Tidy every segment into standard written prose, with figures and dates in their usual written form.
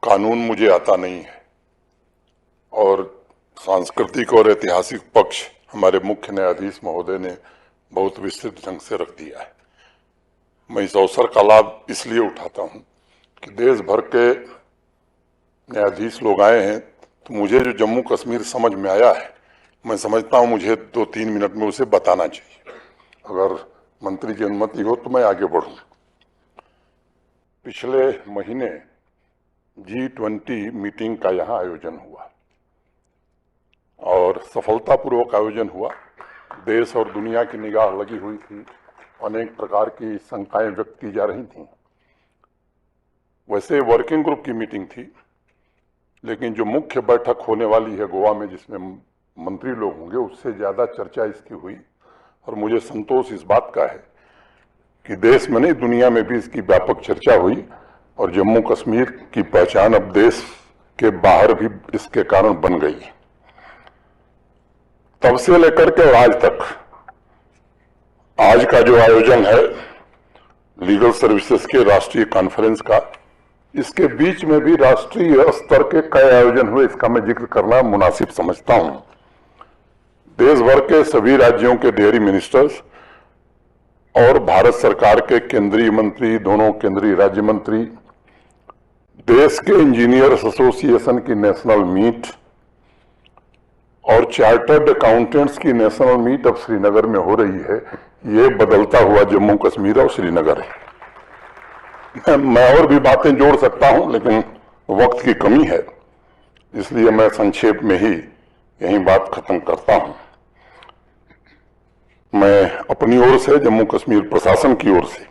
कानून मुझे आता नहीं है और सांस्कृतिक और ऐतिहासिक पक्ष हमारे मुख्य न्यायाधीश महोदय ने बहुत विस्तृत ढंग से रख दिया है। मैं इस अवसर का लाभ इसलिए उठाता हूं कि देश भर के न्यायाधीश लोग आए हैं, तो मुझे जो जम्मू कश्मीर समझ में आया है, मैं समझता हूं मुझे 2-3 मिनट में उसे बताना चाहिए। अगर मंत्री की अनुमति हो तो मैं आगे बढ़ूं। पिछले महीने G20 मीटिंग का यहाँ आयोजन हुआ और सफलतापूर्वक आयोजन हुआ। देश और दुनिया की निगाह लगी हुई थी, अनेक प्रकार की शंकाएं व्यक्त की जा रही थीं। वैसे वर्किंग ग्रुप की मीटिंग थी, लेकिन जो मुख्य बैठक होने वाली है गोवा में, जिसमें मंत्री लोग होंगे, उससे ज्यादा चर्चा इसकी हुई और मुझे संतोष इस बात का है कि देश में नहीं दुनिया में भी इसकी व्यापक चर्चा हुई और जम्मू कश्मीर की पहचान अब देश के बाहर भी इसके कारण बन गई। तब से लेकर के और आज तक, आज का जो आयोजन है लीगल सर्विसेज के राष्ट्रीय कॉन्फ्रेंस का, इसके बीच में भी राष्ट्रीय स्तर के कई आयोजन हुए, इसका मैं जिक्र करना मुनासिब समझता हूं। देश भर के सभी राज्यों के डेयरी मिनिस्टर्स और भारत सरकार के केंद्रीय मंत्री, दोनों केंद्रीय राज्य मंत्री, देश के इंजीनियर्स एसोसिएशन की नेशनल मीट और चार्टर्ड अकाउंटेंट्स की नेशनल मीट अब श्रीनगर में हो रही है। ये बदलता हुआ जम्मू कश्मीर और श्रीनगर है। मैं और भी बातें जोड़ सकता हूं, लेकिन वक्त की कमी है, इसलिए मैं संक्षेप में ही यही बात खत्म करता हूं। मैं अपनी ओर से, जम्मू कश्मीर प्रशासन की ओर से,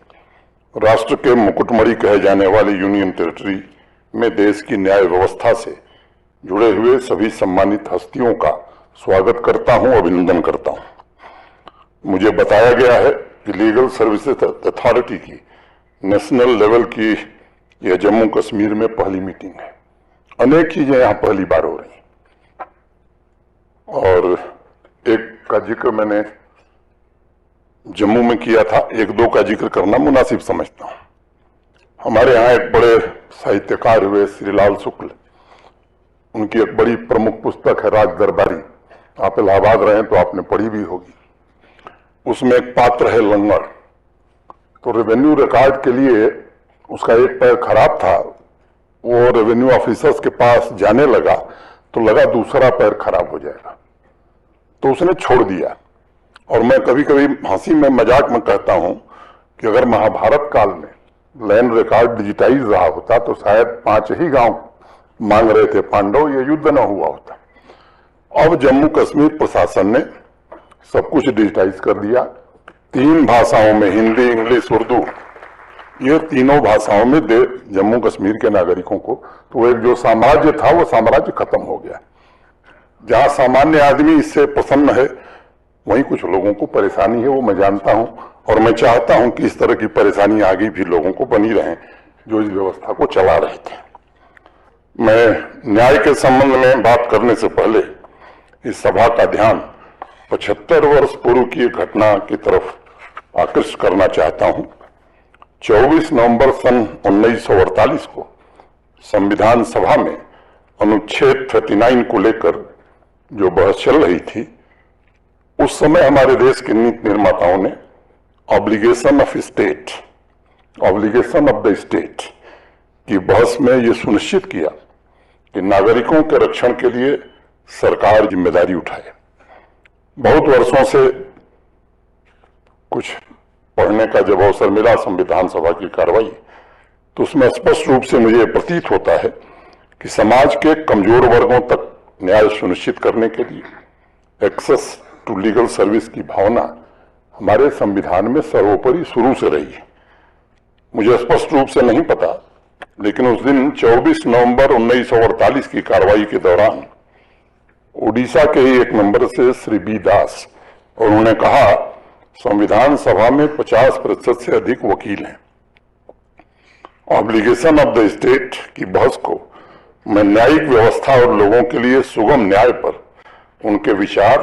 राष्ट्र के मुकुटमणि कहे जाने वाली यूनियन टेरिटरी में देश की न्याय व्यवस्था से जुड़े हुए सभी सम्मानित हस्तियों का स्वागत करता हूं, अभिनंदन करता हूं। मुझे बताया गया है कि लीगल सर्विसेज अथॉरिटी की नेशनल लेवल की यह जम्मू कश्मीर में पहली मीटिंग है। अनेक चीजें यहां पहली बार हो रही हैं और एक का जिक्र मैंने जम्मू में किया था, 1-2 का जिक्र करना मुनासिब समझता हूं। हमारे यहाँ एक बड़े साहित्यकार हुए श्रीलाल शुक्ल, उनकी एक बड़ी प्रमुख पुस्तक है राज दरबारी। आप इलाहाबाद रहे तो आपने पढ़ी भी होगी। उसमें एक पात्र है लंगड़। तो रेवेन्यू रिकॉर्ड के लिए उसका एक पैर खराब था, वो रेवेन्यू ऑफिसर्स के पास जाने लगा तो लगा दूसरा पैर खराब हो जाएगा, तो उसने छोड़ दिया। और मैं कभी कभी हंसी में मजाक में कहता हूं कि अगर महाभारत काल में लैंड रिकॉर्ड डिजिटाइज रहा होता तो शायद 5 ही गांव मांग रहे थे पांडव, ये युद्ध न हुआ होता। अब जम्मू कश्मीर प्रशासन ने सब कुछ डिजिटाइज कर दिया। 3 भाषाओं में, हिंदी, इंग्लिश, उर्दू, ये तीनों भाषाओं में दे जम्मू कश्मीर के नागरिकों को। तो एक जो साम्राज्य था वो साम्राज्य खत्म हो गया। जहां सामान्य आदमी इससे प्रसन्न है, वहीं कुछ लोगों को परेशानी है, वो मैं जानता हूं और मैं चाहता हूं कि इस तरह की परेशानी आगे भी लोगों को बनी रहे जो इस व्यवस्था को चला रहे थे। मैं न्याय के संबंध में बात करने से पहले इस सभा का ध्यान 75 वर्ष पूर्व की एक घटना की तरफ आकृष्ट करना चाहता हूं। 24 नवंबर सन 1948 को संविधान सभा में अनुच्छेद 39 को लेकर जो बहस चल रही थी, उस समय हमारे देश के नीति निर्माताओं ने obligation of state, obligation of the state की बहस में ये सुनिश्चित किया कि नागरिकों के रक्षण के लिए सरकार जिम्मेदारी उठाए। बहुत वर्षों से कुछ पढ़ने का जब अवसर मिला संविधान सभा की कार्रवाई, तो उसमें स्पष्ट रूप से मुझे प्रतीत होता है कि समाज के कमजोर वर्गों तक न्याय सुनिश्चित करने के लिए एक्सेस टू लीगल सर्विस की भावना हमारे संविधान में सर्वोपरि शुरू से रही है। मुझे स्पष्ट रूप से नहीं पता, लेकिन उस दिन 24 नवंबर 1948 की कार्रवाई के दौरान उड़ीसा के ही एक मेंबर से श्री बी दास, और उन्होंने कहा संविधान सभा में 50% से अधिक वकील हैं। ऑब्लिगेशन ऑफ द स्टेट की बहस को मैं न्यायिक व्यवस्था और लोगों के लिए सुगम न्याय पर उनके विचार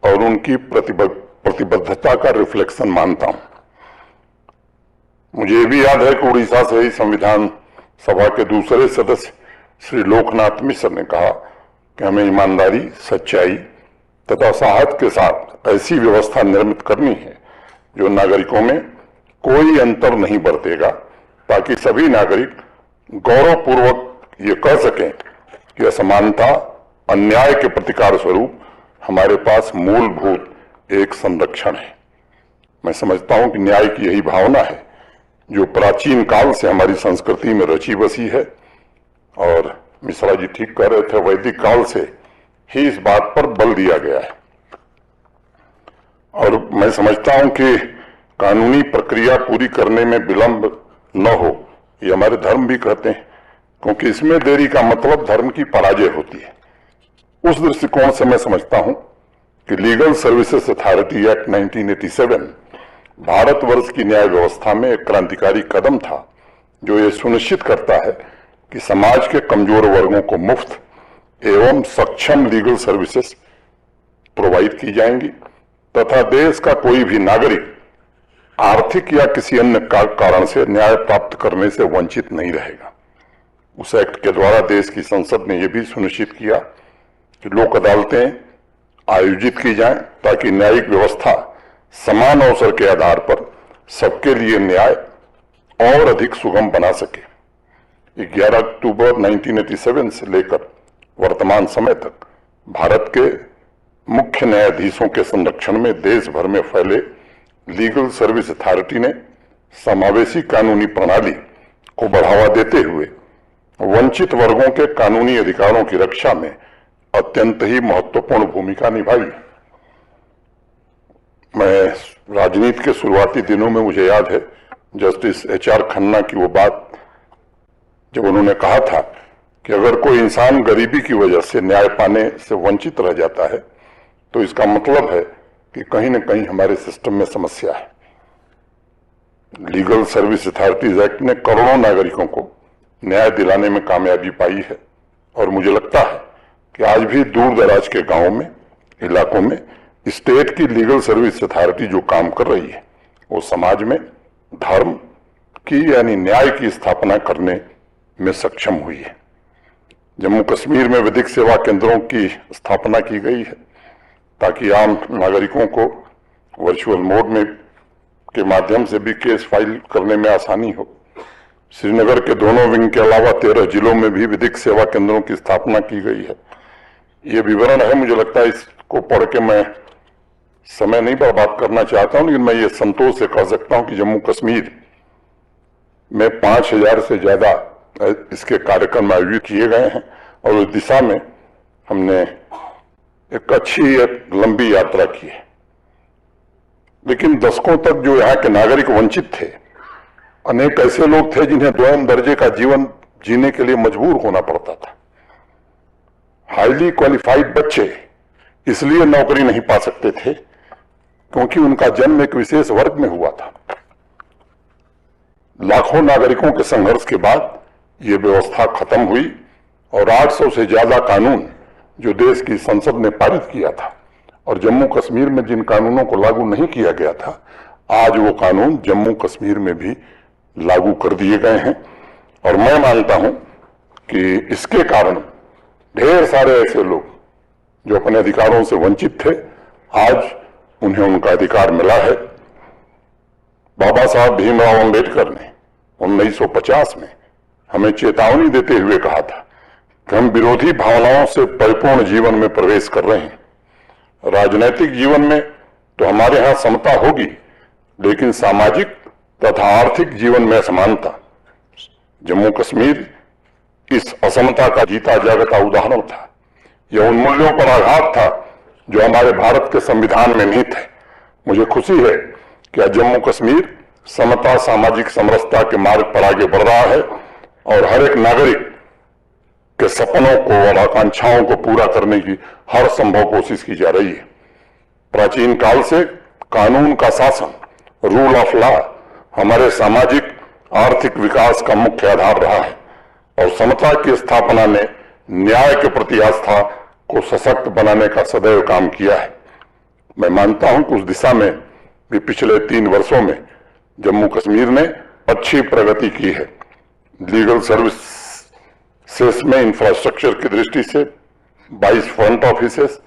और उनकी प्रतिबद्धता का रिफ्लेक्शन मानता हूं। मुझे भी याद है कि उड़ीसा से ही संविधान सभा के दूसरे सदस्य श्री लोकनाथ मिश्र ने कहा कि हमें ईमानदारी, सच्चाई तथा साहस के साथ ऐसी व्यवस्था निर्मित करनी है जो नागरिकों में कोई अंतर नहीं बरतेगा, ताकि सभी नागरिक गौरवपूर्वक ये कह सकें कि असमानता, अन्याय के प्रतिकार स्वरूप हमारे पास मूलभूत एक संरक्षण है। मैं समझता हूं कि न्याय की यही भावना है जो प्राचीन काल से हमारी संस्कृति में रची बसी है, और मिश्रा जी ठीक कह रहे थे, वैदिक काल से ही इस बात पर बल दिया गया है। और मैं समझता हूं कि कानूनी प्रक्रिया पूरी करने में विलंब न हो, ये हमारे धर्म भी कहते हैं, क्योंकि इसमें देरी का मतलब धर्म की पराजय होती है। उस दृष्टिकोण से मैं समझता हूं कि legal services authority act 1987 Bharatvarsh की न्याय व्यवस्था में एक क्रांतिकारी कदम था, जो ये सुनिश्चित करता है कि समाज के कमजोर वर्गों को मुफ्त एवं सक्षम लीगल सर्विसेज प्रोवाइड की जाएंगी तथा देश का कोई भी नागरिक आर्थिक या किसी अन्य कारण से न्याय प्राप्त करने से वंचित नहीं रहेगा। उस एक्ट के द्वारा देश की संसद ने यह भी सुनिश्चित किया कि लोक अदालतें आयोजित की जाएं, ताकि न्यायिक व्यवस्था समान अवसर के आधार पर सबके लिए न्याय और अधिक सुगम बना सके। 11 अक्टूबर 1987 से लेकर वर्तमान समय तक भारत के मुख्य न्यायाधीशों के संरक्षण में देश भर में फैले लीगल सर्विस अथॉरिटी ने समावेशी कानूनी प्रणाली को बढ़ावा देते हुए वंचित वर्गों के कानूनी अधिकारों की रक्षा में अत्यंत ही महत्वपूर्ण भूमिका निभाई। मैं राजनीति के शुरुआती दिनों में, मुझे याद है जस्टिस HR खन्ना की वो बात, जब उन्होंने कहा था कि अगर कोई इंसान गरीबी की वजह से न्याय पाने से वंचित रह जाता है तो इसका मतलब है कि कहीं न कहीं हमारे सिस्टम में समस्या है। लीगल सर्विस अथॉरिटीज एक्ट ने करोड़ों नागरिकों को न्याय दिलाने में कामयाबी पाई है, और मुझे लगता है कि आज भी दूर दराज के गांवों में, इलाकों में स्टेट की लीगल सर्विस अथॉरिटी जो काम कर रही है वो समाज में धर्म की यानी न्याय की स्थापना करने में सक्षम हुई है। जम्मू कश्मीर में विधिक सेवा केंद्रों की स्थापना की गई है ताकि आम नागरिकों को वर्चुअल मोड में के माध्यम से भी केस फाइल करने में आसानी हो। श्रीनगर के दोनों विंग के अलावा 13 जिलों में भी विधिक सेवा केंद्रों की स्थापना की गई है। ये विवरण है, मुझे लगता है इसको पढ़ के मैं समय नहीं बर्बाद करना चाहता हूं, लेकिन मैं ये संतोष से कह सकता हूं कि जम्मू कश्मीर में 5000 से ज्यादा इसके कार्यक्रम आयोजित किए गए हैं, और उस दिशा में हमने एक अच्छी लंबी यात्रा की है। लेकिन दशकों तक जो यहाँ के नागरिक वंचित थे, अनेक ऐसे लोग थे जिन्हें द्वयम दर्जे का जीवन जीने के लिए मजबूर होना पड़ता था। हाईली क्वालिफाइड बच्चे इसलिए नौकरी नहीं पा सकते थे क्योंकि उनका जन्म एक विशेष वर्ग में हुआ था। लाखों नागरिकों के संघर्ष के बाद ये व्यवस्था खत्म हुई, और 800 से ज्यादा कानून जो देश की संसद ने पारित किया था, और जम्मू कश्मीर में जिन कानूनों को लागू नहीं किया गया था, आज वो कानून जम्मू कश्मीर में भी लागू कर दिए गए हैं। और मैं मानता हूं कि इसके कारण ढेर सारे ऐसे लोग जो अपने अधिकारों से वंचित थे, आज उन्हें उनका अधिकार मिला है। बाबा साहब भीमराव अंबेडकर ने 1950 में हमें चेतावनी देते हुए कहा था कि हम विरोधी भावनाओं से परिपूर्ण जीवन में प्रवेश कर रहे हैं। राजनैतिक जीवन में तो हमारे यहां समता होगी, लेकिन सामाजिक तथा आर्थिक जीवन में असमानता। जम्मू कश्मीर इस असमता का जीता जागता उदाहरण था। यह उन मूल्यों पर आघात था जो हमारे भारत के संविधान में निहित है। मुझे खुशी है कि आज जम्मू कश्मीर समता, सामाजिक समरसता के मार्ग पर आगे बढ़ रहा है, और हर एक नागरिक के सपनों को और आकांक्षाओं को पूरा करने की हर संभव कोशिश की जा रही है। प्राचीन काल से कानून का शासन, रूल ऑफ लॉ, हमारे सामाजिक आर्थिक विकास का मुख्य आधार रहा है, और समता की स्थापना ने न्याय के प्रति आस्था को सशक्त बनाने का सदैव काम किया है। मैं मानता हूं कि उस दिशा में भी पिछले 3 वर्षों में जम्मू कश्मीर ने अच्छी प्रगति की है। लीगल सर्विस सेस में इंफ्रास्ट्रक्चर की दृष्टि से 22 front offices,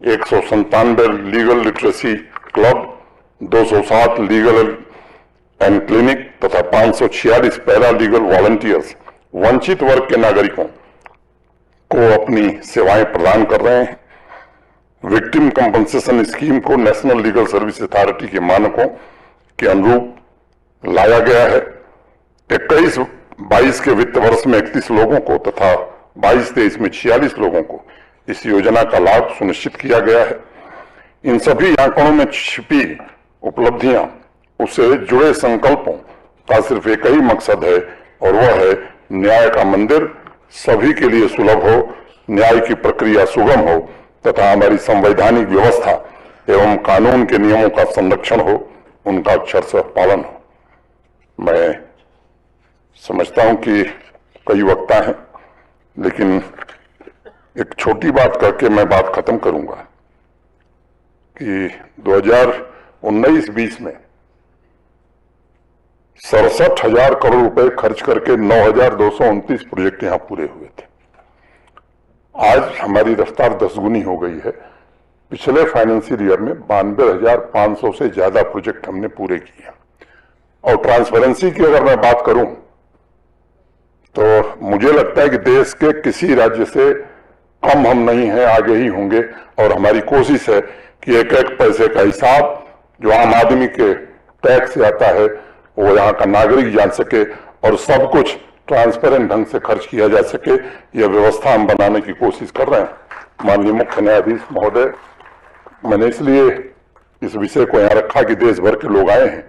197 legal literacy club, 207 legal and clinic तथा 546 पैरा लीगल वॉलंटियर्स वंचित वर्ग के नागरिकों को अपनी सेवाएं प्रदान कर रहे हैं। विक्टिम कंपनसेशन स्कीम को नेशनल लीगल सर्विस अथॉरिटी के मानकों के अनुरूप लाया गया है। 21-22 के वित्त वर्ष में 31 लोगों को तथा 22-23 में 46 लोगों को इस योजना का लाभ सुनिश्चित किया गया है। इन सभी आंकड़ों में छिपी उपलब्धियां, उससे जुड़े संकल्पों का सिर्फ एक ही मकसद है और वह है न्याय का मंदिर सभी के लिए सुलभ हो, न्याय की प्रक्रिया सुगम हो तथा हमारी संवैधानिक व्यवस्था एवं कानून के नियमों का संरक्षण हो, उनका अक्षरशः पालन हो। मैं समझता हूं कि कई वक्ता हैं, लेकिन एक छोटी बात करके मैं बात खत्म करूंगा कि 2019-20 में 67,000 करोड़ रुपए खर्च करके 9,229 प्रोजेक्ट यहां पूरे हुए थे। आज हमारी रफ्तार 10 गुनी हो गई है। पिछले फाइनेंशियल ईयर में 92,500 से ज्यादा प्रोजेक्ट हमने पूरे किए। और ट्रांसपेरेंसी की अगर मैं बात करूं तो मुझे लगता है कि देश के किसी राज्य से कम हम नहीं हैं, आगे ही होंगे। और हमारी कोशिश है कि एक एक पैसे का हिसाब जो आम आदमी के टैक्स से आता है वो यहाँ का नागरिक जान सके और सब कुछ ट्रांसपेरेंट ढंग से खर्च किया जा सके, यह व्यवस्था हम बनाने की कोशिश कर रहे हैं। माननीय मुख्य न्यायाधीश महोदय, मैंने इसलिए इस विषय को यहाँ रखा कि देश भर के लोग आए हैं,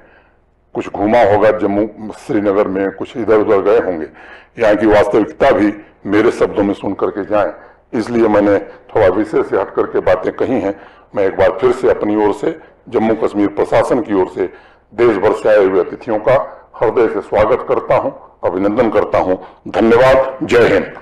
कुछ घूमा होगा जम्मू श्रीनगर में, कुछ इधर उधर गए होंगे, यहाँ की वास्तविकता भी मेरे शब्दों में सुन करके जाएं, इसलिए मैंने थोड़ा विषय से हट करके बातें कही हैं। मैं एक बार फिर से अपनी ओर से, जम्मू कश्मीर प्रशासन की ओर से देश भर से आए हुए अतिथियों का हृदय से स्वागत करता हूं, अभिनंदन करता हूं। धन्यवाद। जय हिंद।